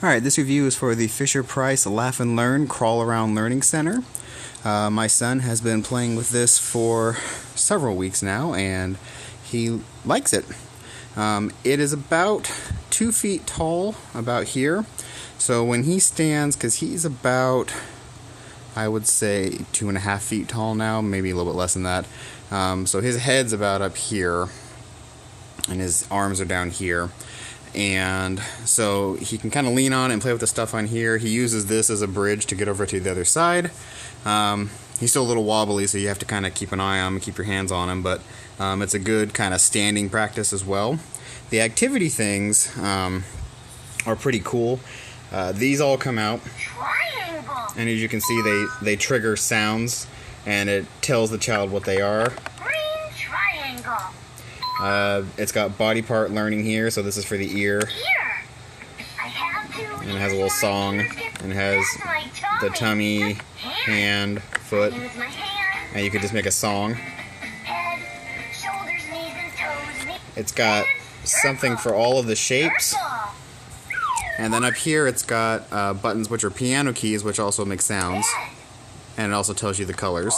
Alright, this review is for the Fisher-Price Laugh and Learn Crawl Around Learning Center. My son has been playing with this for several weeks now, and he likes it. It is about 2 feet tall, about here. So when he stands, because he's about, I would say, 2.5 feet tall now, maybe a little bit less than that. So his head's about up here, and his arms are down here. And so he can kind of lean on it and play with the stuff on here. He uses this as a bridge to get over to the other side. He's still a little wobbly, so you have to kind of keep an eye on him, keep your hands on him, but it's a good kind of standing practice as well. The activity things are pretty cool. These all come out, and as you can see, they trigger sounds, and it tells the child what they are. Green triangle. It's got body part learning here, so this is for the ear. And it has a little song, and it has the tummy, hand, foot, and you can just make a song. It's got something for all of the shapes, and then up here it's got buttons which are piano keys, which also make sounds, and it also tells you the colors.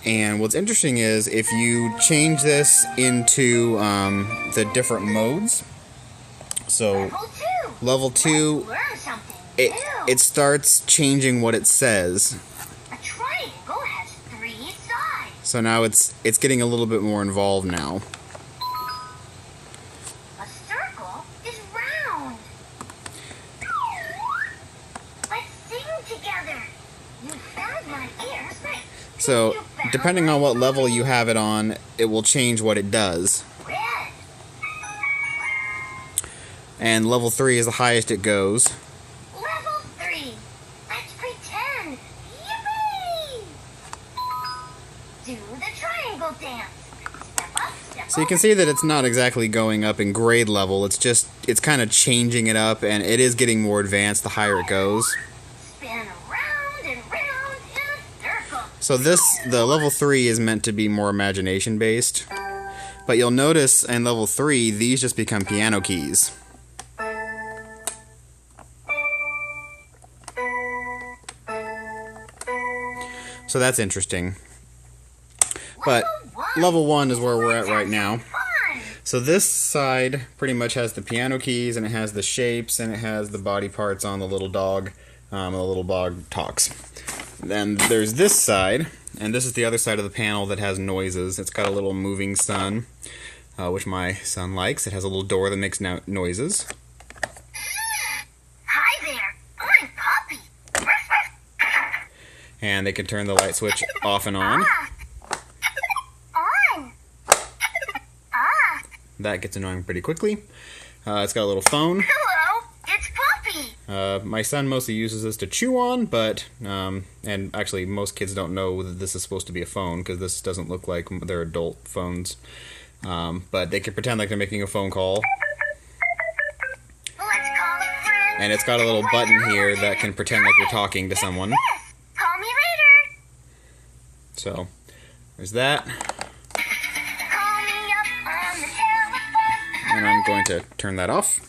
And what's interesting is if you change this into the different modes, so level 2, it starts changing what it says. A triangle has 3 sides. So now it's getting a little bit more involved now. A circle is round. Let's sing together. You found my ears, right? So, depending on what level you have it on, it will change what it does. Red. And level 3 is the highest it goes. Level 3. Let's pretend. Yippee! Do the triangle dance. Step up, step So you can see that it's not exactly going up in grade level, it's kind of changing it up, and it is getting more advanced the higher it goes. Spin around and round in a circle. So the level 3 is meant to be more imagination based. But you'll notice in level 3, these just become piano keys. So that's interesting. But level 1 is where we're at right now. Fun. So this side pretty much has the piano keys, and it has the shapes, and it has the body parts on the little dog. The little dog talks. Then there's this side, and this is the other side of the panel that has noises. It's got a little moving sun, which my son likes. It has a little door that makes noises. Hi there. I'm Puppy. And they can turn the light switch off and on. On. That gets annoying pretty quickly. It's got a little phone. Hello. It's Puppy. My son mostly uses this to chew on, but, and actually most kids don't know that this is supposed to be a phone, because this doesn't look like their adult phones. But they can pretend like they're making a phone call. Let's call a friend. And it's got a little button here that can pretend like you're talking to someone. Yes. Call me later. So, there's that. Call me up on the telephone. And I'm going to turn that off.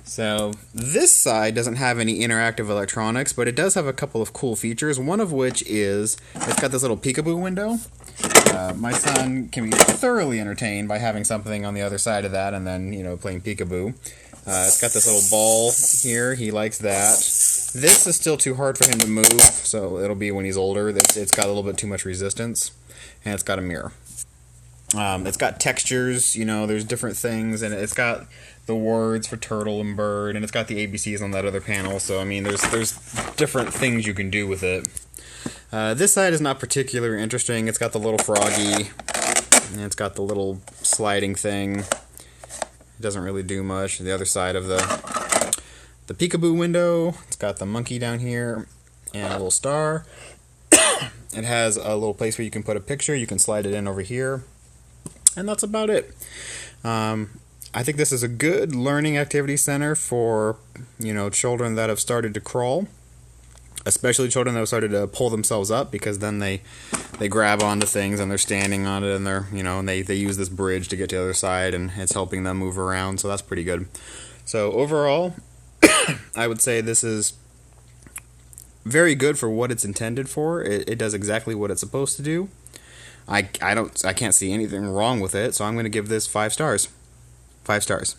So, this side doesn't have any interactive electronics, but it does have a couple of cool features, one of which is it's got this little peekaboo window. My son can be thoroughly entertained by having something on the other side of that and then, playing peekaboo. It's got this little ball here. He likes that. This is still too hard for him to move, so it'll be when he's older. It's got a little bit too much resistance. And it's got a mirror. It's got textures, there's different things, and it's got the words for turtle and bird, and it's got the ABCs on that other panel, so, there's different things you can do with it. This side is not particularly interesting. It's got the little froggy, and it's got the little sliding thing. It doesn't really do much. The other side of the peekaboo window, it's got the monkey down here, and a little star. It has a little place where you can put a picture. You can slide it in over here. And that's about it. I think this is a good learning activity center for, children that have started to crawl. especially children that have started to pull themselves up, because then they grab onto things and they're standing on it, and they're, and they use this bridge to get to the other side, and it's helping them move around, so that's pretty good. So overall, I would say this is very good for what it's intended for. It does exactly what it's supposed to do. I can't see anything wrong with it, so I'm going to give this 5 stars. 5 stars.